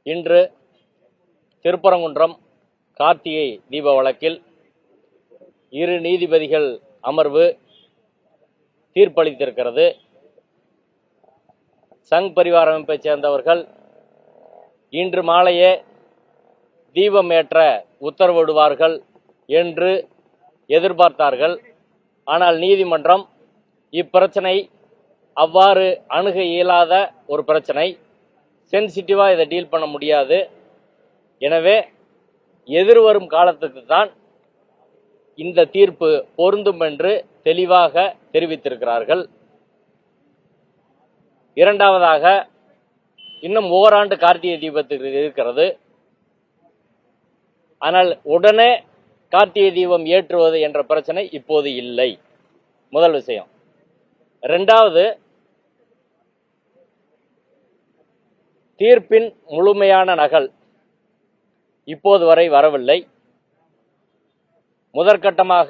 இன்று திருப்பரங்குன்றம் கார்த்திகை தீப வழக்கில் இரு நீதிபதிகள் அமர்வு தீர்ப்பளித்திருக்கிறது. சங் பரிவார அமைப்பைச் சேர்ந்தவர்கள் இன்று மாலையே தீபம் ஏற்ற உத்தரவிடுவார்கள் என்று எதிர்பார்த்தார்கள். ஆனால் நீதிமன்றம் இப்பிரச்சனை அவ்வாறு அணுக இயலாத ஒரு பிரச்சனை, சென்சிட்டிவாக இதை டீல் பண்ண முடியாது, எனவே எதிர்வரும் காலத்துக்கு தான் இந்த தீர்ப்பு பொருந்தும் என்று தெளிவாக தெரிவித்திருக்கிறார்கள். இரண்டாவதாக, இன்னும் ஓராண்டு கார்த்திகை தீபத்துக்கு இருக்கிறது. ஆனால் உடனே கார்த்திகை தீபம் ஏற்றுவது என்ற பிரச்சனை இப்போது இல்லை. முதல் விஷயம். இரண்டாவது, தீர்ப்பின் முழுமையான நகல் இப்போது வரை வரவில்லை. முதற்கட்டமாக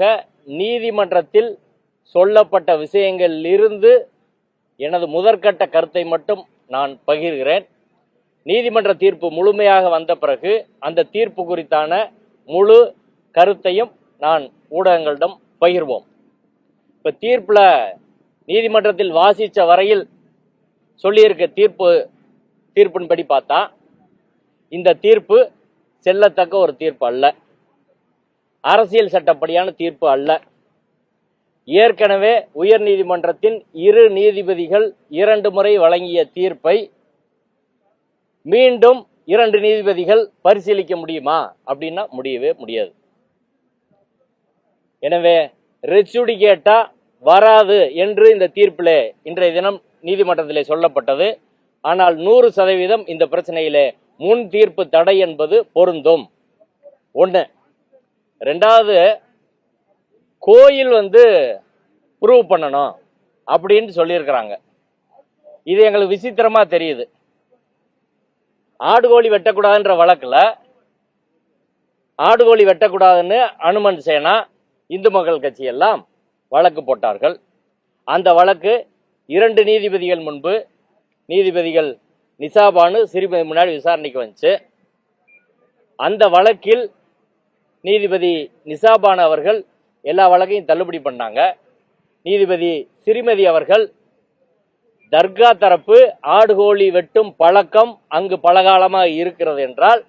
நீதிமன்றத்தில் சொல்லப்பட்ட விஷயங்களிலிருந்து எனது முதற்கட்ட கருத்தை மட்டும் நான் பகிர்கிறேன். நீதிமன்ற தீர்ப்பு முழுமையாக வந்த பிறகு அந்த தீர்ப்பு குறித்தான முழு கருத்தையும் நான் ஊடகங்களிடம் பகிர்வோம். இப்போ தீர்ப்பில் நீதிமன்றத்தில் வாசித்த வரையில் சொல்லியிருக்க தீர்ப்பின்படி பார்த்தா இந்த தீர்ப்பு செல்லத்தக்க ஒரு தீர்ப்பு அல்ல, அரசியல் சட்டப்படியான தீர்ப்பு அல்ல. ஏற்கனவே உயர் நீதிமன்றத்தின் இரு நீதிபதிகள் 2 முறை வழங்கிய தீர்ப்பை மீண்டும் 2 நீதிபதிகள் பரிசீலிக்க முடியுமா அப்படின்னா முடியவே முடியாது. எனவே ரெச்சுடிகேட்டா வராது என்று இந்த தீர்ப்பிலே இன்றைய தினம் நீதிமன்றத்திலே சொல்லப்பட்டது. ஆனால் 100% இந்த பிரச்சனையிலே முன் தீர்ப்பு தடை என்பது பொருந்தும். ஒன்று. ரெண்டாவது, கோயில் ப்ரூவ் பண்ணணும் அப்படின்னு சொல்லியிருக்கிறாங்க. இது எங்களுக்கு விசித்திரமா தெரியுது. ஆடுகோழி வெட்டக்கூடாதுன்ற வழக்குல ஆடுகோழி வெட்டக்கூடாதுன்னு அனுமன் சேனா, இந்து மக்கள் கட்சி எல்லாம் வழக்கு போட்டார்கள். அந்த வழக்கு 2 நீதிபதிகள் முன்பு நீதிபதிகள் நிசாபானு சிறுமதி முன்னாடி விசாரணைக்கு வந்துச்சு. அந்த வழக்கில் நீதிபதி நிசாபானு அவர்கள் எல்லா வழக்கையும் தள்ளுபடி பண்ணாங்க. நீதிபதி சிறுமதி அவர்கள் தர்கா தரப்பு ஆடுகோழி வெட்டும் பழக்கம் அங்கு பலகாலமாக இருக்கிறது என்றால்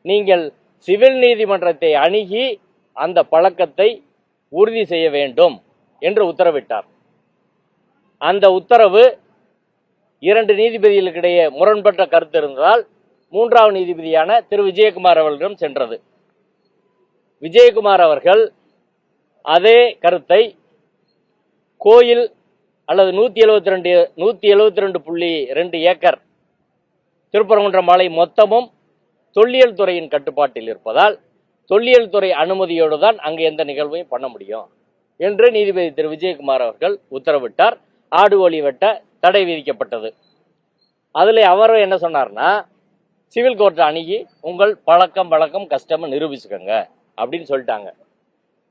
நீங்கள் சிவில் நீதிமன்றத்தை அணுகி அந்த பழக்கத்தை உறுதி செய்ய வேண்டும் என்று உத்தரவிட்டார். அந்த உத்தரவு 2 நீதிபதிகளுக்கிடையே முரண்பட்ட கருத்து இருந்ததால் 3வது நீதிபதியான திரு விஜயகுமார் அவர்களிடம் சென்றது. விஜயகுமார் அவர்கள் அதே கருத்தை கோயில் அல்லது 172.2 ஏக்கர் திருப்பரங்குன்றம் மலை மொத்தமும் தொல்லியல் துறையின் கட்டுப்பாட்டில் இருப்பதால் தொல்லியல் துறை அனுமதியோடு தான் அங்கு எந்த நிகழ்வையும் பண்ண முடியும் என்று நீதிபதி திரு விஜயகுமார் அவர்கள் உத்தரவிட்டார். ஆடுகோழி வெட்ட தடை விதிக்கப்பட்டது. அதில் அவர் என்ன சொன்னார்னா, சிவில் கோர்ட்டை அணுகி உங்கள் பழக்கம் கஷ்டம் நிரூபிச்சுக்கோங்க அப்படின்னு சொல்லிட்டாங்க.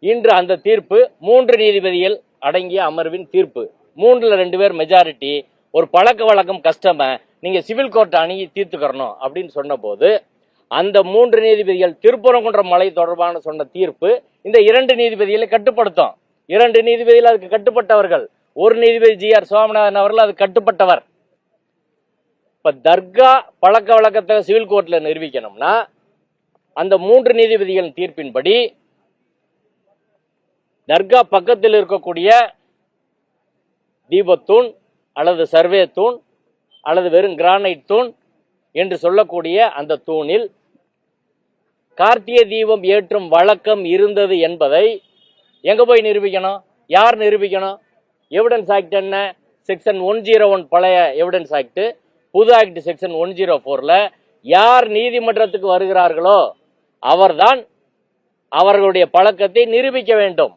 இன்று அந்த தீர்ப்பு 3 நீதிபதிகள் அடங்கிய அமர்வின் தீர்ப்பு. 3ல் 2 பேர் மெஜாரிட்டி ஒரு பழக்கம் கஷ்டம நீங்க சிவில் கோர்ட்டை அணுகி தீர்த்துக்கறணும் அப்படின்னு சொன்ன போது அந்த 3 நீதிபதிகள் திருப்பரங்குன்றம் மலை தொடர்பான சொன்ன தீர்ப்பு இந்த 2 நீதிபதிகளை கட்டுப்படுத்தும். 2 நீதிபதிகள் அதுக்கு கட்டுப்பட்டவர்கள். ஒரு நீதிபதி ஜி.ஆர். சுவாமிநாதன் அவர்கள் அது கட்டுப்பட்டவர். இப்ப தர்கா பழக்க வழக்கத்தை சிவில் கோர்ட்ல நிரூபிக்கணும்னா அந்த 3 நீதிபதிகளின் தீர்ப்பின்படி தர்கா பக்கத்தில் இருக்கக்கூடிய தீபத்தூண் அல்லது சர்வே தூண் அல்லது வெறும் கிரானைட் தூண் என்று சொல்லக்கூடிய அந்த தூணில் கார்த்திகை தீபம் ஏற்றும் வழக்கம் இருந்தது என்பதை எங்க போய் நிரூபிக்கணும்? யார் நிரூபிக்கணும்? எவிடன்ஸ் ஆக்ட் என்ன? செக்ஷன் 101 பழைய எவிடன்ஸ் ஆக்ட், புது ஆக்ட் செக்ஷன் 104ல யார் நீதிமன்றத்துக்கு வருகிறார்களோ அவர்தான் அவர்களுடைய பழக்கத்தை நிரூபிக்க வேண்டும்.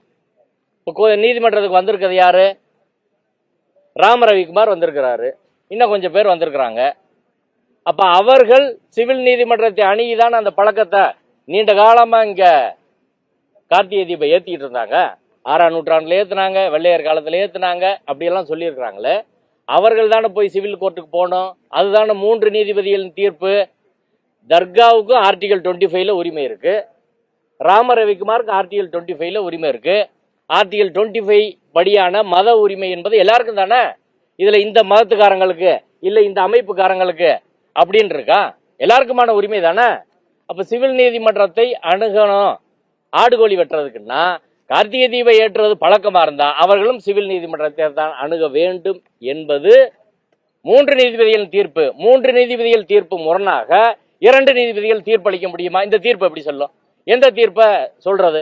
நீதிமன்றத்துக்கு வந்திருக்கிறது யாரு? ராமரவிக்குமார் வந்திருக்கிறாரு, இன்னும் கொஞ்சம் பேர் வந்திருக்கிறாங்க. அப்ப அவர்கள் சிவில் நீதிமன்றத்தை அணுகிதான் அந்த பழக்கத்தை நீண்ட காலமா இங்க கார்த்திகை தீபம் ஏத்திக்கிட்டு இருந்தாங்க. 6ஆம் நூற்றாண்டுல ஏத்துனாங்க, வெள்ளையர் காலத்துல ஏத்துனாங்க, அப்படியெல்லாம் சொல்லியிருக்கிறாங்களே. அவர்கள் தானே போய் சிவில் கோர்ட்டுக்கு போனோம். அதுதானே 3 நீதிபதிகளின் தீர்ப்பு. தர்காவுக்கும் ஆர்டிகல் 25ல உரிமை இருக்கு, ராம ரவிக்குமாருக்கு ஆர்டிகல் 25ல உரிமை இருக்கு. ஆர்டிகல் 25 படியான மத உரிமை என்பது எல்லாருக்கும் தானே. இதுல இந்த மதத்துக்காரங்களுக்கு இல்ல இந்த அமைப்புக்காரங்களுக்கு அப்படின்னு இருக்கா? எல்லாருக்குமான உரிமை தானே. அப்ப சிவில் நீதிமன்றத்தை அணுகணும் ஆடுகோழி வெட்டுறதுக்குன்னா கார்த்திகை தீபம் ஏற்றுவது பழக்கமா இருந்தா அவர்களும் சிவில் நீதிமன்றத்தை தான் அணுக வேண்டும் என்பது 3 நீதிபதிகள் தீர்ப்பு. 3 நீதிபதிகள் தீர்ப்பு முரணாக 2 நீதிபதிகள் தீர்ப்பளிக்க முடியுமா? இந்த தீர்ப்பு எப்படி சொல்லும்? எந்த தீர்ப்பை சொல்றது?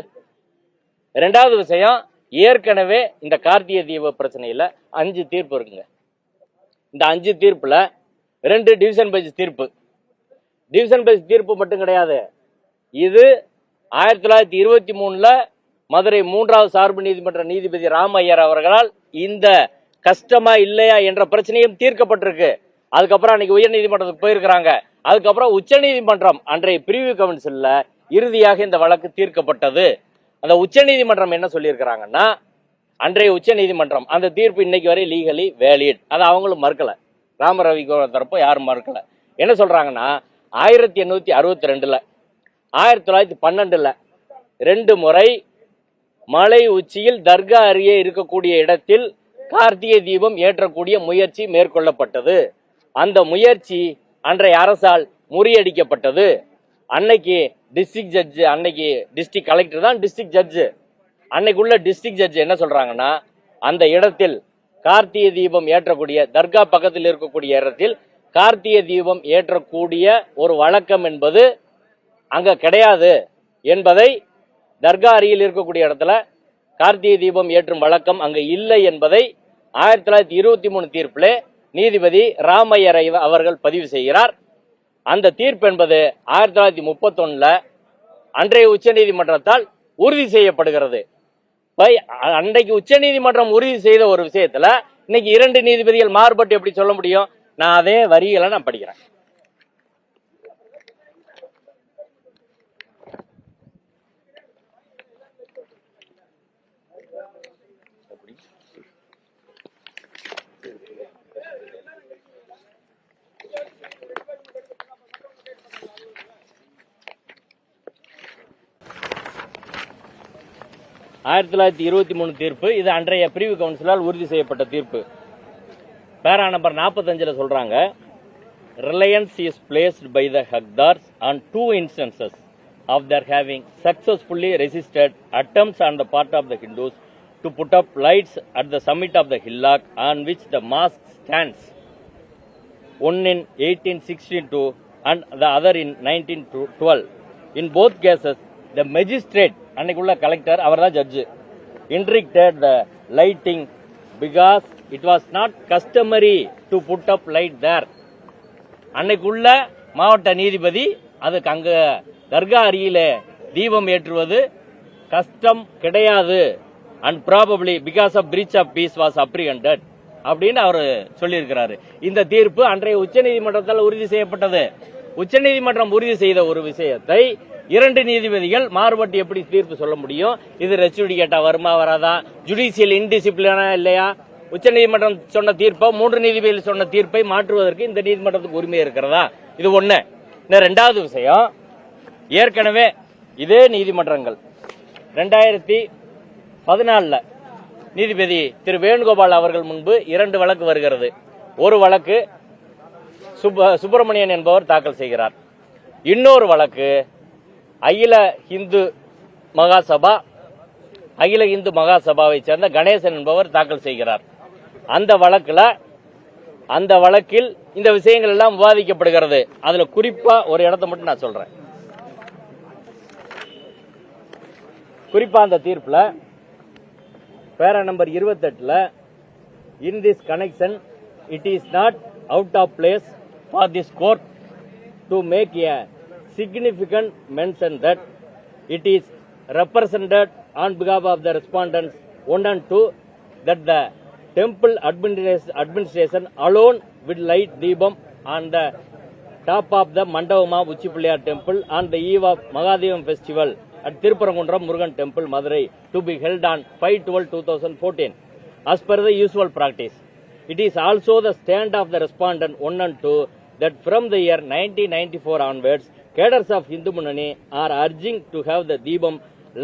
இரண்டாவது விஷயம், ஏற்கனவே இந்த கார்த்திகை தீப பிரச்சனையில 5 தீர்ப்பு இருக்குங்க. இந்த 5 தீர்ப்புல 2 டிவிஷன் பெஞ்ச் தீர்ப்பு. டிவிஷன் பெஞ்ச் தீர்ப்பு மட்டும் கிடையாது, இது 1923ல மதுரை 3வது சார்பு நீதிமன்ற நீதிபதி ராமையர் அவர்களால் இந்த கஷ்டமா இல்லையா என்ற பிரச்சனையும் தீர்க்கப்பட்டிருக்கு. அதுக்கப்புறம் அன்னைக்கு உயர் நீதிமன்றத்துக்கு போயிருக்கிறாங்க. அதுக்கப்புறம் உச்ச நீதிமன்றம் அன்றைய பிரிவு கவுன்சில்ல இறுதியாக இந்த வழக்கு தீர்க்கப்பட்டது. அந்த உச்ச நீதிமன்றம் என்ன சொல்லியிருக்கிறாங்கன்னா, அன்றைய உச்ச நீதிமன்றம் அந்த தீர்ப்பு இன்னைக்கு வரை லீகலி வேலிட், அதை அவங்களும் மறுக்கல, ராமரவி தரப்போ யாரும் மறுக்கல. என்ன சொல்றாங்கன்னா, 1862ல 1912ல 2 முறை மலை உச்சியில் தர்கா அருகே இருக்கக்கூடிய இடத்தில் கார்த்திகை தீபம் ஏற்றக்கூடிய முயற்சி மேற்கொள்ளப்பட்டது. அந்த முயற்சி அன்றைய அரசால் முறியடிக்கப்பட்டது. அன்னைக்கு டிஸ்ட்ரிக்ட் ஜட்ஜ், அன்னைக்கு டிஸ்ட்ரிக்ட் கலெக்டர் தான் டிஸ்ட்ரிக்ட் ஜட்ஜ். அன்னைக்குள்ள டிஸ்ட்ரிக்ட் ஜட்ஜ் என்ன சொல்றாங்கன்னா, அந்த இடத்தில் கார்த்திகை தீபம் ஏற்றக்கூடிய தர்கா பக்கத்தில் இருக்கக்கூடிய இடத்தில் கார்த்திகை தீபம் ஏற்றக்கூடிய ஒரு வழக்கம் என்பது அங்க கிடையாது என்பதை, தர்கா அருகில் இருக்கக்கூடிய இடத்துல கார்த்திகை தீபம் ஏற்றும் வழக்கம் அங்க இல்லை என்பதை 1923 தீர்ப்பிலே நீதிபதி ராமையர் அவர்கள் பதிவு செய்கிறார். அந்த தீர்ப்பு என்பது 1931ல அன்றைய உச்ச நீதிமன்றத்தால் உறுதி செய்யப்படுகிறது. அன்றைக்கு உச்ச நீதிமன்றம் உறுதி செய்த ஒரு விஷயத்துல இன்னைக்கு 2 நீதிபதிகள் மாறுபட்டு எப்படி சொல்ல முடியும்? நான் அதே வரிகளை நான் படிக்கிறேன். ஆயிரத்தி 1923 தீர்ப்பு, இது அன்றைய பிரிவு கவுன்சிலால் உறுதி செய்யப்பட்ட தீர்ப்பு. பேரா நம்பர் 45ல சொல்றாங்க, Reliance is placed by the ஹக்தார்ஸ் on 2 instances of their having successfully resisted attempts on the part of the Hindus to put up lights at the summit of the hillock on which the mosque stands. One in 1862 and the other in 1912. In both cases, the magistrate, அன்னைக்குள்ள collector அவர் தான் judge, interdicted the lighting because it was not customary to put up light there. அன்னைக்குள்ள மாவட்ட நீதிபதி அதுக்கு அங்க தர்கா அருகில தீபம் ஏற்றுவது கஷ்டம் கிடையாது, and probably because of breach of peace was apprehended அப்படின்னு அவர் சொல்லியிருக்கிறாரு. இந்த தீர்ப்பு அன்றைய உச்ச நீதிமன்றத்தால் உறுதி செய்யப்பட்டது. உச்ச நீதிமன்றம் உறுதி செய்த ஒரு விஷயத்தை 2 நீதிபதிகள் மாறுபட்டு எப்படி தீர்ப்பு சொல்ல முடியும்? இது ரெச்சுடிகேட்டா வருமா வராதா? ஜுடிஷியல் இன்டிசிப்ளினா இல்லையா? உச்ச நீதிமன்றம் சொன்ன தீர்ப்பை 3 நீதிபதிகள் சொன்ன தீர்ப்பை மாற்றுவதற்கு இந்த நீதிமன்றத்துக்கு உரிமை இருக்கிறதா? இது ஒண்ணு. இந்த 2வது விஷயம், ஏற்கனவே இதே நீதிமன்றங்கள் 2014ல நீதிபதி திரு வேணுகோபால் அவர்கள் முன்பு 2 வழக்கு வருகிறது. ஒரு வழக்கு சுப்பிரமணியன் என்பவர் தாக்கல் செய்கிறார். இன்னொரு வழக்கு அகில இந்து மகாசபாவை சேர்ந்த கணேசன் என்பவர் தாக்கல் செய்கிறார். அந்த வழக்கில் இந்த விஷயங்கள் எல்லாம் விவாதிக்கப்படுகிறது. அதுல குறிப்பா ஒரு இடத்தை மட்டும் நான் சொல்றேன். குறிப்பா அந்த தீர்ப்புல பேரா number 28ல, in this connection it is not out of place for this court to make a significant mention that it is represented on behalf of the respondents 1 and 2 that the temple administration alone will light Deepam on the top of the Mandavama Uchipuliyar temple on the eve of Magadevam festival at Tirupparamkundram Murugan temple, Madurai, to be held on 5/12/2014 as per the usual practice. It is also the stand of the respondent 1 and 2 that from the year 1994 onwards, cadres of Hindu Munnani are urging to have the Deepam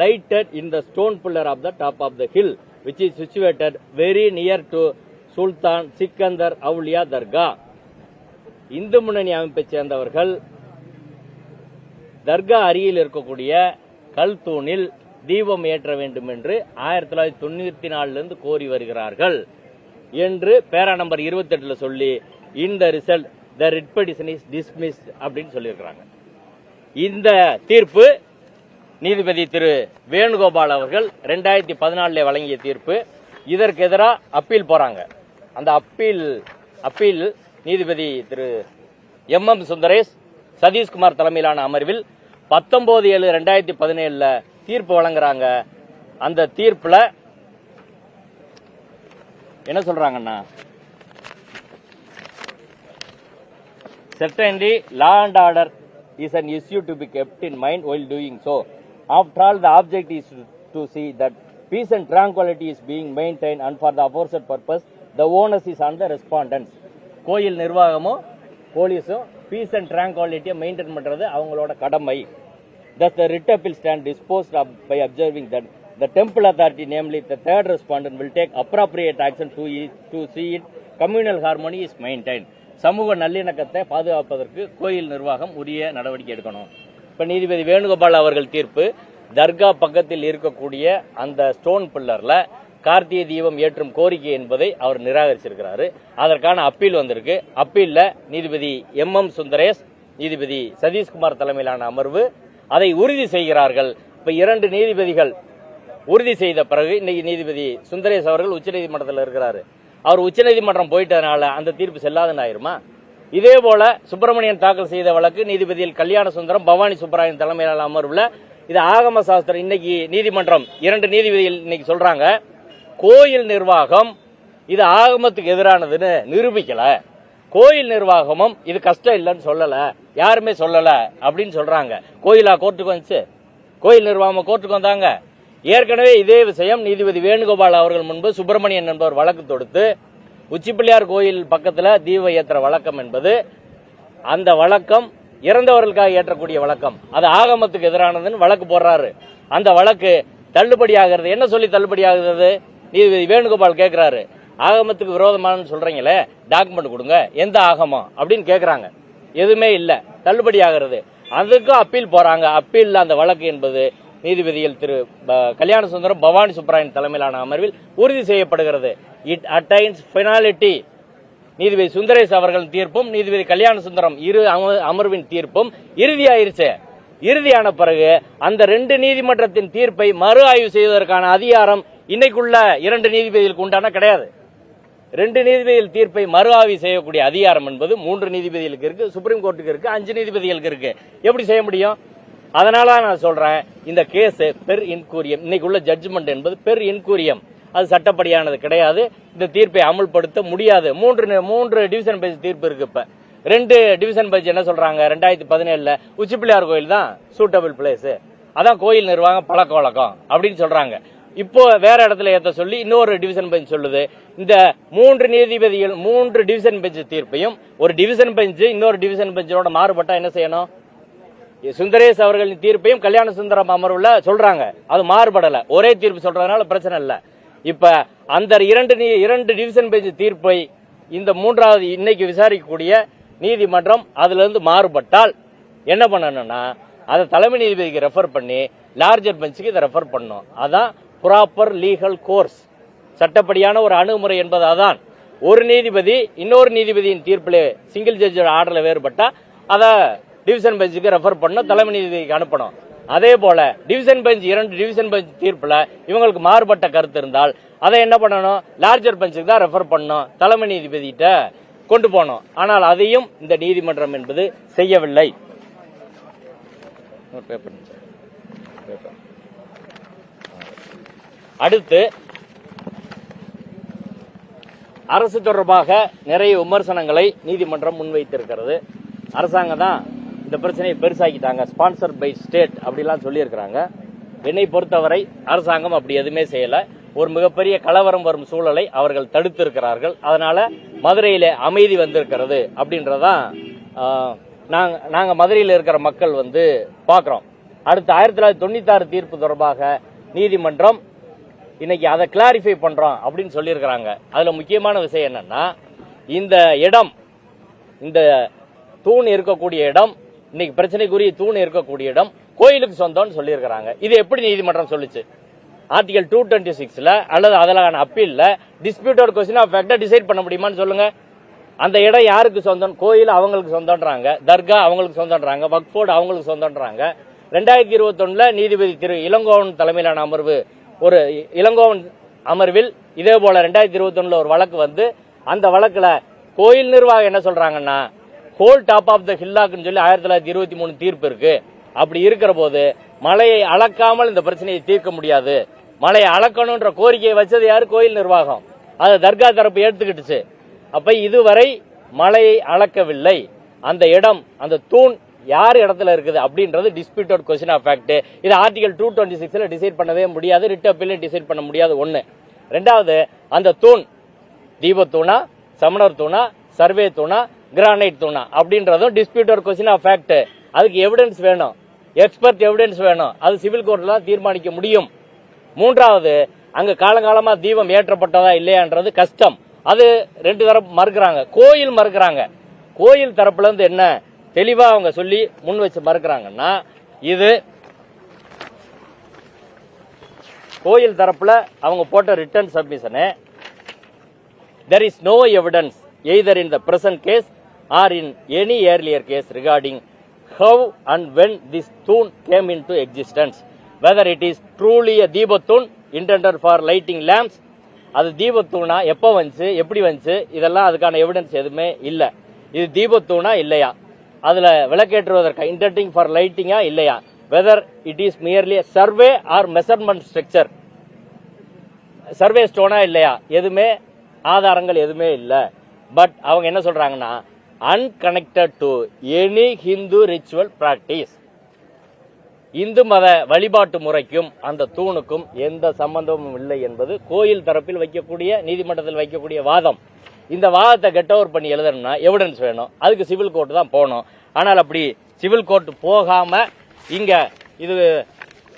lighted in the stone pillar of the top of the hill, which is situated very near to Sultan Sikandar Auliya Dargah. Hindu முன்னணி அமைப்பை சேர்ந்தவர்கள் தர்கா அருகில் இருக்கக்கூடிய கல் தூணில் தீபம் ஏற்ற வேண்டும் என்று 1994 கோரி வருகிறார்கள் என்று பேரா நம்பர் 28 சொல்லி இந்த result the writ petition is dismissed அப்படின்னு சொல்லியிருக்கிறாங்க. இந்த தீர்ப்பு நீதிபதி திரு வேணுகோபால் அவர்கள் 2014 வழங்கிய தீர்ப்பு. இதற்கு எதிராக அப்பீல் போறாங்க. அந்த அப்பீல் நீதிபதி திரு MM சுந்தரேஷ் சதீஷ்குமார் தலைமையிலான அமர்வில் 19/7/2017 தீர்ப்பு வழங்குறாங்க. அந்த தீர்ப்புல என்ன சொல்றாங்கன்னா, certainly law and order is an issue to be kept in mind while doing so. After all, the object is to see that peace and tranquility is being maintained, and for the aforesaid purpose the onus is on the respondents. கோயில் நிர்வாகமும் போலீஸும் peace and ட்ராங்குவாலிட்டியை maintain பண்றது அவங்களோட கடமை. Thus the writ appeal stand disposed of by observing that the temple authority, namely the third respondent, will take appropriate action to see it communal harmony is maintained. சமூக நல்லிணக்கத்தை பாதுகாப்பதற்கு கோயில் நிர்வாகம் உரிய நடவடிக்கை எடுக்கணும். இப்ப நீதிபதி வேணுகோபால் அவர்கள் தீர்ப்பு, தர்கா பக்கத்தில் இருக்கக்கூடிய அந்த ஸ்டோன் பில்லர்ல கார்த்திகை தீபம் ஏற்றும் கோரிக்கை என்பதை அவர் நிராகரிச்சிருக்கிறாரு. அதற்கான அப்பீல் வந்திருக்கு. அப்பீல்ல நீதிபதி MM சுந்தரேஷ், நீதிபதி சதீஷ்குமார் தலைமையிலான அமர்வு அதை உறுதி செய்கிறார்கள். இப்ப 2 நீதிபதிகள் உறுதி செய்த பிறகு இன்னைக்கு நீதிபதி சுந்தரேஷ் அவர்கள் உச்சநீதிமன்றத்தில் இருக்கிறாரு. அவர் உச்சநீதிமன்றம் போயிட்டதுனால அந்த தீர்ப்பு செல்லாதுன்னு ஆயிருமா? இதே போல சுப்பிரமணியன் தாக்கல் செய்த வழக்கு நீதிபதிகள் கல்யாண சுந்தரம், பவானி சுப்பராயன் தலைமையிலான அமர்வுல இது ஆகம சாஸ்திரம். இன்னைக்கு நீதிமன்றம் 2 நீதிபதிகள் இன்னைக்கு சொல்றாங்க, கோயில் நிர்வாகம் இது ஆகமத்துக்கு எதிரானதுன்னு நிரூபிக்கல. கோயில் நிர்வாகமும் இது கஷ்டம் இல்லைன்னு சொல்லல, யாருமே சொல்லல அப்படின்னு சொல்றாங்க. கோயிலா கோர்ட்டுக்கு வந்துச்சு? கோயில் நிர்வாகம் கோர்ட்டுக்கு வந்தாங்க. ஏற்கனவே இதே விஷயம் நீதிபதி வேணுகோபால் அவர்கள் முன்பு சுப்பிரமணியன் என்பவர் வழக்கு தொடுத்து உச்சிப்பிள்ளையார் கோயில் பக்கத்துல தீப ஏற்ற வழக்கம் என்பது, அந்த வழக்கம் இறந்தவர்களுக்காக ஏற்றக்கூடிய வழக்கம், அது ஆகமத்துக்கு எதிரானதுன்னு வழக்கு போடுறாரு. அந்த வழக்கு தள்ளுபடியாகிறது. என்ன சொல்லி தள்ளுபடியாகிறது? நீதிபதி வேணுகோபால் கேட்கிறாரு, ஆகமத்துக்கு விரோதமான சொல்றீங்களே, டாக்குமெண்ட் கொடுங்க, எந்த ஆகமம் அப்படின்னு கேட்கறாங்க. எதுவுமே இல்ல, தள்ளுபடி ஆகிறது. அதுக்கும் அப்பீல் போறாங்க. அப்பீல் அந்த வழக்கு என்பது நீதிபதிகள் திரு கல்யாண சுந்தரம், பவானி சுப்பராயன் தலைமையிலான அமர்வில் உறுதி செய்யப்படுகிறது. It attains finality. நீதிபதி சுந்தரேஷ் அவர்கள் தீர்ப்பும் நீதிபதி கல்யாண சுந்தரம் இரு அமர்வின் தீர்ப்பும் இறுதியாயிருச்சு. இறுதியான பிறகு அந்த 2 நீதிமன்றத்தின் தீர்ப்பை மறு ஆய்வு செய்வதற்கான அதிகாரம் இன்னைக்குள்ள 2 நீதிபதிகளுக்கு உண்டான கிடையாது. 2 நீதிபதிகள் தீர்ப்பை மறு ஆய்வு செய்யக்கூடிய அதிகாரம் என்பது 3 நீதிபதிகளுக்கு இருக்கு, சுப்ரீம் கோர்ட்டுக்கு இருக்கு, 5 நீதிபதிகளுக்கு இருக்கு. எப்படி செய்ய முடியும்? அதனால நான் சொல்றேன், இந்த கேஸ் பெர் இன்கூரியம், இன்னைக்குள்ள ஜட்ஜ்மெண்ட் என்பது பெர் இன்கூரியம், அது சட்டப்படியானது கிடையாது. இந்த தீர்ப்பை அமல்படுத்த முடியாது. 3 டிவிஷன் பெஞ்ச் தீர்ப்பு இருக்கு. இப்ப 2 டிவிஷன் பெஞ்ச் என்ன சொல்றாங்க, 2017 உச்சிப்பிள்ளையார் கோயில் தான் சூட்டபிள் பிளேஸ், அதான் கோயில் நிர்வாகம் பழக்க வழக்கம் அப்படின்னு சொல்றாங்க. இப்போ வேற இடத்துல ஏத்த சொல்லி இன்னொரு டிவிஷன் பெஞ்ச் சொல்லுது. இந்த 3 நீதிபதிகள் 3 டிவிஷன் பெஞ்ச் தீர்ப்பையும் ஒரு டிவிஷன் பெஞ்ச் இன்னொரு டிவிஷன் பெஞ்சோட மாறுபட்டா என்ன செய்யணும்? சுந்தரேஷ் அவர்களின் தீர்ப்பையும் கல்யாண சுந்தரம் அமர்வுல சொல்றாங்க, அது மாறுபடல, ஒரே தீர்ப்பு சொல்றதுனால பிரச்சனை இல்ல. இப்ப அந்த 2 டிவிஷன் பெஞ்ச் தீர்ப்பை இந்த 3வது இன்னைக்கு விசாரிக்கக்கூடிய நீதிமன்றம் அதுல இருந்து மாறுபட்டால் என்ன பண்ணணும்னா, அதை தலைமை நீதிபதிக்கு ரெஃபர் பண்ணி லார்ஜர் பெஞ்சுக்கு இதை ரெஃபர் பண்ணணும். அதான் ப்ராப்பர் லீகல் கோர்ஸ், சட்டப்படியான ஒரு அணுகுமுறை என்பது. அதான் ஒரு நீதிபதி இன்னொரு நீதிபதியின் தீர்ப்பில் சிங்கிள் ஜட்ஜோட ஆர்டர்ல வேறுபட்டா அதை டிவிஷன் பெஞ்சுக்கு ரெஃபர் பண்ணணும், தலைமை நீதிபதிக்கு அனுப்பணும். அதே போல டிவிஷன் பெஞ்ச் 2 டிவிஷன் பெஞ்ச் தீர்ப்புல இவங்களுக்கு மாறுபட்ட கருத்து இருந்தால் அதை என்ன பண்ணணும், லார்ஜர் பெஞ்சுக்கு தான் ரெஃபர் பண்ணணும், தலைமை நீதிபதிகிட்ட கொண்டு போனோம். ஆனால் அதையும் இந்த நீதிமன்றம் என்பது செய்யவில்லை. அடுத்து அரசு தொடர்பாக நிறைய விமர்சனங்களை நீதிமன்றம் முன்வைத்திருக்கிறது. அரசாங்கம் தான் இந்த பிரச்சனையை பெருசாக்கிட்டாங்க, ஸ்பான்சர் பை ஸ்டேட் அப்படிலாம் சொல்லி இருக்கிறாங்க. என்னை பொறுத்தவரை அரசாங்கம் அப்படி எதுவுமே செய்யல. ஒரு மிகப்பெரிய கலவரம் வரும் சூழலை அவர்கள் தடுத்திருக்கிறார்கள். அதனால மதுரையிலே அமைதி வந்திருக்கிறது அப்படின்றதான் நாங்க மதுரையில் இருக்கிற மக்கள் வந்து பாக்குறோம். அடுத்த 1996 தீர்ப்பு தொடர்பாக நீதிமன்றம் இன்னைக்கு அதை கிளாரிஃபை பண்றோம் அப்படின்னு சொல்லியிருக்கிறாங்க. அதுல முக்கியமான விஷயம் என்னன்னா, இந்த இடம், இந்த தூண் இருக்கக்கூடிய இடம், இன்னைக்கு பிரச்சனைக்குரிய தூண் இருக்கக்கூடிய இடம் கோயிலுக்கு சொந்தம்னு சொல்லியிருக்கிறாங்க. இது எப்படி நீதிமன்றம் சொல்லுச்சு? ஆர்டிகல் 226ல அல்லது அதற்கான அப்பீல்ல டிஸ்பியூட்டட் கொஸ்டின் ஆஃப் ஃபேக்ட டிசைட் பண்ண முடியுமான்னு சொல்லுங்க. அந்த இடம் யாருக்கு சொந்தம்? கோயில் அவங்களுக்கு சொந்தம்ன்றாங்க, தர்கா அவங்களுக்கு சொந்தம்ன்றாங்க, வக்ஃப் போர்டு அவங்களுக்கு சொந்தம்ன்றாங்க. 2021 நீதிபதி திரு இளங்கோவன் தலைமையிலான அமர்வு, ஒரு இளங்கோவன் அமர்வில் இதே போல 2021 ஒரு வழக்கு வந்து, அந்த வழக்குல கோயில் நிர்வாகம் என்ன சொல்றாங்கன்னா, ஹோல் டாப் ஆஃப் த ஹில்லாக்னு சொல்லி 1923 தீர்ப்பு இருக்கு. அப்படி இருக்கிற போது மலையை அளக்காமல் இந்த பிரச்சனையை தீர்க்க முடியாது. மலையை அளக்கணும்ன்ற கோரிக்கையை வச்சது யாரு? கோயில் நிர்வாகம். அதை தர்கா தரப்பு ஏற்றுக்கிட்டுச்சு. அப்ப இதுவரை மலையை அளக்கவில்லை. அந்த இடம், அந்த தூண் யார் இடத்துல இருக்குது அப்படின்றது டிஸ்பியூட்டட் கொஸ்டின் ஆஃப் ஃபேக்ட். இது ஆர்டிகல் 226ல டிசைட் பண்ணவே முடியாது, ரிட் அப்பீல் டிசைட் பண்ண முடியாது. ஒன்னு. ரெண்டாவது, அந்த தூண் தீபத்தூணா, சமணர் தூணா, சர்வே தூணா, கிரானைட் தூணா அப்படின்றதும் டிஸ்பியூட்டட் கொஸ்டின் ஆஃப் ஃபேக்ட். அதுக்கு எவிடன்ஸ் வேணும், எக்ஸ்பர்ட் எவிடன்ஸ் வேணும். அது சிவில் கோர்ட்ல தீர்மானிக்க முடியும். மூன்றாவது, அங்க காலங்காலமா தீபம் ஏற்றப்பட்டதா இல்லையான்றது கஷ்டம். அது ரெண்டு தரப்பு மறுக்கிறாங்க. கோயில் மறுக்கிறாங்க. கோயில் தரப்புல இருந்து என்ன தெளிவா அவங்க சொல்லி முன் வச்சு மறுக்கிறாங்கன்னா, இது கோயில் தரப்புல அவங்க போட்ட return சப்மிஷனு, there is no evidence either in the present case or in any earlier case regarding how and when this tune came into existence, whether it is truly a தீபத்தூண் intended for lighting lamps, அது தீபத்தூணா, எப்ப வந்துச்சு, எப்படி வந்துச்சு, இதெல்லாம் அதுக்கான evidence எதுவுமே இல்ல. இது தீபத்தூணா இல்லையா, அதுல விளக்கேற்றுவதற்கு intending for lightingா இல்லையா, whether it is merely a survey or measurement structure, survey ஸ்டோனா இல்லையா, எதுவுமே ஆதாரங்கள் எதுவுமே இல்ல. பட் அவங்க என்ன சொல்றாங்கன்னா, unconnected to any Hindu ritual practice, இந்து மத வழிபாட்டு முறைக்கும் அந்த தூணுக்கும் எந்த சம்பந்தமும் இல்லை என்பது கோயில் தரப்பில் வைக்கக்கூடிய, நீதிமன்றத்தில் வைக்கக்கூடிய வாதம். இந்த வாதத்தை கெட் ஓவர் பண்ணி எழுதணும்னா எவிடன்ஸ் வேணும். அதுக்கு சிவில் கோர்ட் தான் போகணும். ஆனால் அப்படி சிவில் கோர்ட் போகாம இங்க இது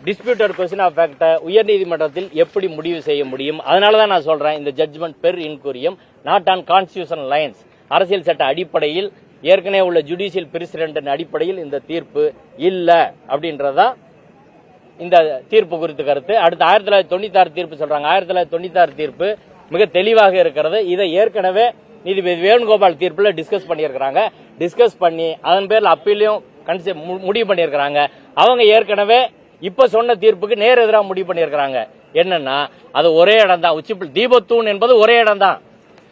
டிஸ்பியூட்டட் கொஸ்டின் ஆஃப் ஃபேக்ட உயர்நீதிமன்றத்தில் எப்படி முடிவு செய்ய முடியும்? அதனாலதான் நான் சொல்றேன், இந்த judgment per incuriam, not on constitutional lines, அரசியல் சட்ட அடிப்படையில் ஏற்கனவே உள்ள ஜுடிஷியல் பிரசிடென்ட் அடிப்படையில் இந்த தீர்ப்பு இல்ல அப்படின்றதா இந்த தீர்ப்பு குறித்து கருத்து. அடுத்து 1996 தீர்ப்பு சொல்றாங்க. 1996 தீர்ப்பு மிக தெளிவாக இருக்கிறது. இதை ஏற்கனவே நீதிபதி வேணுகோபால் தீர்ப்புல டிஸ்கஸ் பண்ணியிருக்கிறாங்க. டிஸ்கஸ் பண்ணி அதன் பேர்ல அப்பீலையும் முடிவு பண்ணியிருக்கிறாங்க. அவங்க ஏற்கனவே இப்ப சொன்ன தீர்ப்புக்கு நேர் எதிராக முடிவு பண்ணியிருக்கிறாங்க. என்னன்னா, அது ஒரே இடம் தான், உச்சிப்பில் தீபத்தூண் என்பது ஒரே இடம் தான்.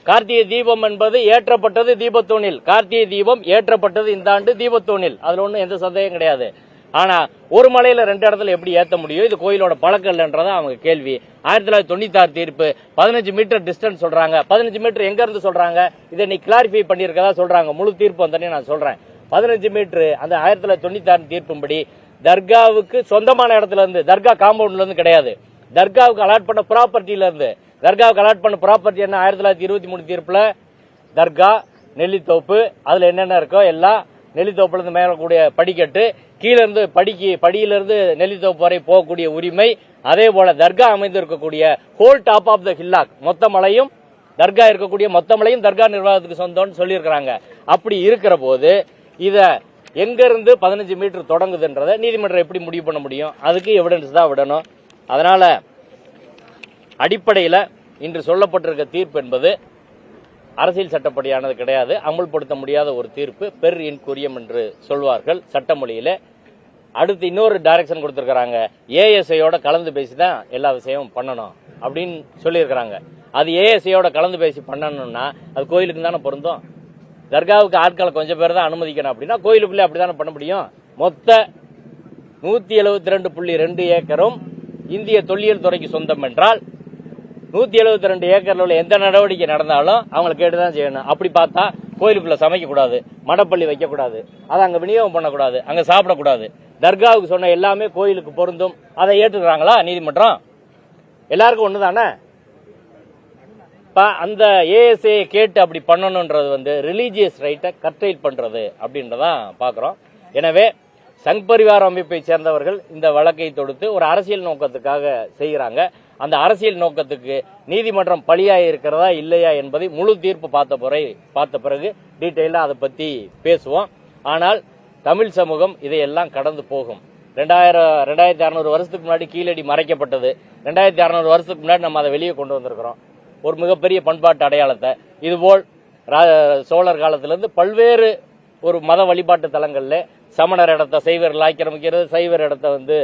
கார்த்திகை தீபம் என்பது ஏற்றப்பட்டது தீபத்தூணில், கார்த்திகை தீபம் ஏற்றப்பட்டது இந்த ஆண்டு தீபத்தூணில். அதுல ஒன்றும் எந்த சந்தேகம் கிடையாது. ஆனா ஒரு மலையில ரெண்டு இடத்துல எப்படி ஏத்த முடியும்? இது கோயிலோட பழக்கம் இல்லைன்றத அவங்க கேள்வி. 1996 தீர்ப்பு 15 மீட்டர் டிஸ்டன்ஸ் சொல்றாங்க. 15 மீட்டர் எங்க இருந்து சொல்றாங்க? இதை நீ கிளாரிஃபை பண்ணிருக்கதா சொல்றாங்க. முழு தீர்ப்பு வந்தனே நான் சொல்றேன். 15 மீட்டர் அந்த 1996 தீர்ப்பும்படி தர்காவுக்கு சொந்தமான இடத்துல இருந்து, தர்கா காம்பவுண்ட்ல இருந்து கிடையாது, தர்காவுக்கு அலாட் பண்ண ப்ராப்பர்ட்டில இருந்து. தர்காவுக்கு அலாட் பண்ண ப்ராப்பர்ட்டி என்ன? 1923 தீர்ப்புல தர்கா, நெல்லித்தோப்பு, அதுல என்னென்ன இருக்கோ எல்லாம், நெல்லித்தோப்புல இருந்து மேல கூடிய படிக்கட்டு, கீழ இருந்து படியிலிருந்து நெல்லித்தோப்பு வரை போகக்கூடிய உரிமை, அதே போல தர்கா அமைந்திருக்கக்கூடிய whole top of the hillock, மொத்த மலையும் தர்கா இருக்கக்கூடிய மொத்த மலையும் தர்கா நிர்வாகத்துக்கு சொந்தம்னு சொல்லியிருக்கிறாங்க. அப்படி இருக்கிற போது இத எங்க இருந்து 15 மீட்டர் தொடங்குதுன்றத நீதிமன்றம் எப்படி முடிவு பண்ண முடியும்? அதுக்கு எவிடன்ஸ் தான் விடணும். அதனால அடிப்படையில் இன்று சொல்லப்பட்டிருக்க தீர்ப்பு என்பது அரசியல் சட்டப்படியானது கிடையாது, அமுல்படுத்த முடியாத ஒரு தீர்ப்பு, பெர் இன்குரியம் என்று சொல்வார்கள் சட்டமொழியில. அடுத்து இன்னொரு டைரக்ஷன் கொடுத்திருக்கிறாங்க, ஏஎஸ்ஐயோட கலந்து பேசி தான் எல்லா விஷயமும் பண்ணணும் அப்படின்னு சொல்லியிருக்கிறாங்க. அது ஏஎஸ்ஐயோட கலந்து பேசி பண்ணணும்னா அது கோயிலுக்கு தானே பொருந்தும். தர்காவுக்கு ஆட்களை கொஞ்சம் பேர் தான் அனுமதிக்கணும் அப்படின்னா கோயிலுக்குள்ளே அப்படித்தானே பண்ண முடியும். மொத்த 172.2 ஏக்கரும் இந்திய தொல்லியல் துறைக்கு சொந்தம் என்றால் 172 ஏக்கர்ல உள்ள எந்த நடவடிக்கை நடந்தாலும் அவங்களை கேட்டுதான் செய்யணும். அப்படி பார்த்தா கோயிலுக்குள்ள சமைக்க கூடாது, மடப்பள்ளி வைக்க கூடாது, அதை அங்க விநியோகம் பண்ணக்கூடாது, அங்க சாப்பிடக்கூடாது. தர்காவுக்கு சொன்ன எல்லாமே கோயிலுக்கு பொருந்தும். அதை ஏற்றுக்கிறாங்களா நீதிமன்றம்? எல்லாருக்கும் ஒண்ணுதானே? இப்போ அந்த ஏஎஸ்ஏ கேட்டு அப்படி பண்ணணுன்றது வந்து ரிலீஜியஸ் ரைட்டை கர்டைல் பண்ணுறது அப்படின்றதான் பார்க்குறோம். எனவே சங் பரிவார அமைப்பை சேர்ந்தவர்கள் இந்த வழக்கை தொடுத்து ஒரு அரசியல் நோக்கத்துக்காக செய்கிறாங்க. அந்த அரசியல் நோக்கத்துக்கு நீதிமன்றம் பழியாக இருக்கிறதா இல்லையா என்பதை முழு தீர்ப்பு பார்த்த பிறகு டீட்டெயிலாக அதை பற்றி பேசுவோம். ஆனால் தமிழ் சமூகம் இதையெல்லாம் கடந்து போகும். 2600 வருஷத்துக்கு முன்னாடி கீழடி மறைக்கப்பட்டது. 2600 வருஷத்துக்கு முன்னாடி நம்ம அதை வெளியே கொண்டு வந்திருக்கிறோம். ஒரு மிகப்பெரிய பண்பாட்டு அடையாளத்தை இதுபோல் சோழர் காலத்திலிருந்து பல்வேறு ஒரு மத வழிபாட்டு தலங்கள்ல சமணர் இடத்தை சைவர்கள் ஆக்கிரமிக்கிறது, சைவர் இடத்தை வந்து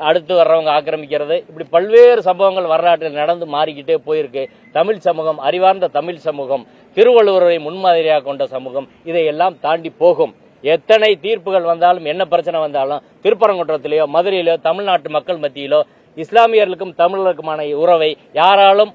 அடுத்து வர்றவங்க ஆக்கிரமிக்கிறது, இப்படி பல்வேறு சம்பவங்கள் வரலாற்றில் நடந்து மாறிக்கிட்டே போயிருக்கு. தமிழ் சமூகம், அறிவார்ந்த தமிழ் சமூகம், திருவள்ளுவரை முன்மாதிரியாக கொண்ட சமூகம் இதையெல்லாம் தாண்டி போகும். எத்தனை தீர்ப்புகள் வந்தாலும், என்ன பிரச்சனை வந்தாலும், திருப்பரங்குன்றத்திலேயோ மதுரையிலோ தமிழ்நாட்டு மக்கள் மத்தியிலோ இஸ்லாமியர்களுக்கும் தமிழர்களுக்குமான உறவை யாராலும்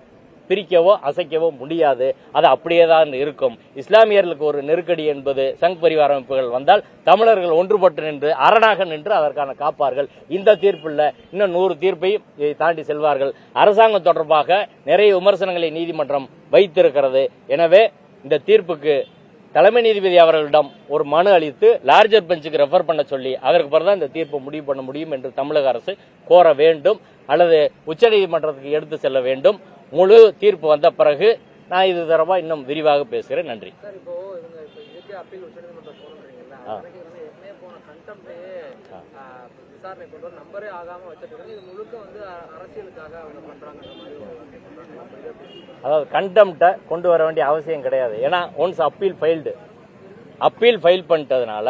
பிரிக்கவோ அசைக்கவோ முடியாது. அது அப்படியே தான் இருக்கும். இஸ்லாமியர்களுக்கு ஒரு நெருக்கடி என்பது சங் பரிவார அமைப்புகள் வந்தால் தமிழர்கள் ஒன்றுபட்டு நின்று அரணாக நின்று அதற்கான காப்பார்கள். இந்த தீர்ப்பில் இன்னும் 100 தீர்ப்பையும் இதை தாண்டி செல்வார்கள். அரசாங்கம் தொடர்பாக நிறைய விமர்சனங்களை நீதிமன்றம் வைத்திருக்கிறது. எனவே இந்த தீர்ப்புக்கு தலைமை நீதிபதி அவர்களிடம் ஒரு மனு அளித்து லார்ஜர் பெஞ்சுக்கு ரெஃபர் பண்ண சொல்லி அதற்கு பிறகு தான் இந்த தீர்ப்பை முடிவு பண்ண முடியும் என்று தமிழக அரசு கோர வேண்டும் அல்லது உச்சநீதிமன்றத்துக்கு எடுத்து செல்ல வேண்டும். முழு தீர்ப்பு வந்த பிறகு நான் இது தொடர்பாக இன்னும் விரிவாக பேசுகிறேன். நன்றி. அதாவது கண்டெம்ப்டை கொண்டு வர வேண்டிய அவசியம் கிடையாது. ஏன்னா ஒன்ஸ் அப்பீல் ஃபைல் பண்ணிட்டதுனால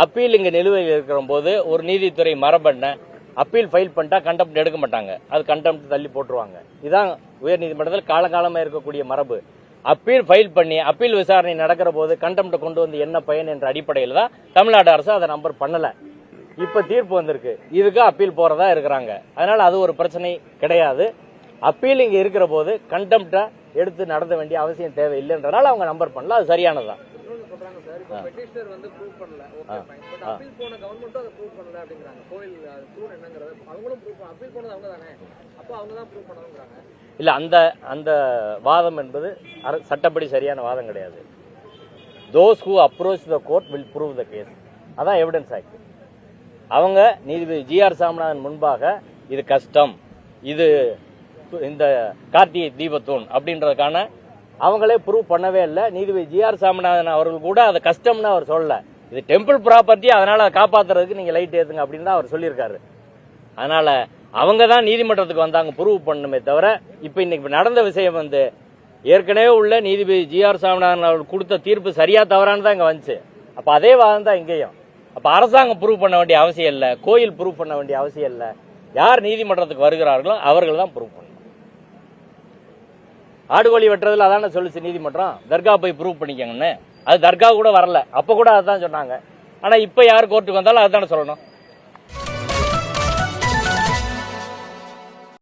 அப்பீல் இங்க நிலுவையில் இருக்கிற போது ஒரு நீதித்துறை மரபெண்ண அப்பீல் ஃபைல் பண்ணிட்டா கண்டெம்ப்ட் எடுக்க மாட்டாங்க. அது கண்டெம்ப்ட் தள்ளி போட்டுருவாங்க. இதுதான் உயர்நீதிமன்றத்தில் காலகாலமாக இருக்கக்கூடிய மரபு. அப்பீல் ஃபைல் பண்ணி அப்பீல் விசாரணை நடக்கிற போது கண்டெம்ப்ட் கொண்டு வந்து என்ன பயன் என்ற அடிப்படையில் தான் தமிழ்நாடு அரசு அதை நம்பர் பண்ணல. இப்ப தீர்ப்பு வந்திருக்கு, இதுக்கு அப்பீல் போறதா இருக்கிறாங்க. அதனால அது ஒரு பிரச்சனை கிடையாது. அப்பீல் இங்க இருக்கிற போது கண்டெம்ப்டை எடுத்து நடத்த வேண்டிய அவசியம் தேவையில்லைன்றனால அவங்க நம்பர் பண்ணல. அது சரியானதுதான். இல்ல அந்த வாதம் என்பது சட்டப்படி சரியான வாதம் கிடையாது. Those who approach the court will prove the case. அதான் எவிடன்ஸ் ஆக்ட். அவங்க நீதிபதி GR சாமிநாதன் முன்பாக இது கஷ்டம், இது இந்த கார்த்திகை தீபத்தூண் அப்படின்றதுக்கான அவங்களே ப்ரூவ் பண்ணவே இல்லை. நீதிபதி GR சாமிநாதன் அவர்கள் கூட அது கஷ்டம்னு அவர் சொல்லல. இது டெம்பிள் ப்ராப்பர்ட்டி, அதனால காப்பாத்துறதுக்கு நீங்க லைட் ஏத்துங்க அப்படின்னு தான் அவர் சொல்லியிருக்காரு. அதனால அவங்க தான் நீதிமன்றத்துக்கு வந்தாங்க ப்ரூவ் பண்ணுமே தவிர இப்ப இன்னைக்கு நடந்த விஷயம் வந்து ஏற்கனவே உள்ள நீதிபதி GR சாமிநாதன் அவர்கள் கொடுத்த தீர்ப்பு சரியா தவறானு தான் இங்க வந்துச்சு. அப்ப அதே வாதம் தான் இங்கேயும். அப்ப அரசாங்கம் ப்ரூவ் பண்ண வேண்டிய அவசியம் இல்லை, கோயில் ப்ரூவ் பண்ண வேண்டிய அவசியம் இல்லை. யார் நீதிமன்றத்துக்கு வருகிறார்களோ அவர்கள் தான் ப்ரூவ் பண்ணணும். ஆடுகோழி வெட்டுறதுல அதான சொல்லுச்சு நீதிமன்றம், தர்கா போய் ப்ரூவ் பண்ணிக்கங்கன்னு. அது தர்கா கூட வரல, அப்ப கூட அதுதான் சொன்னாங்க. ஆனா இப்ப யார் கோர்ட்டுக்கு வந்தாலும் அதுதானே சொல்லணும்.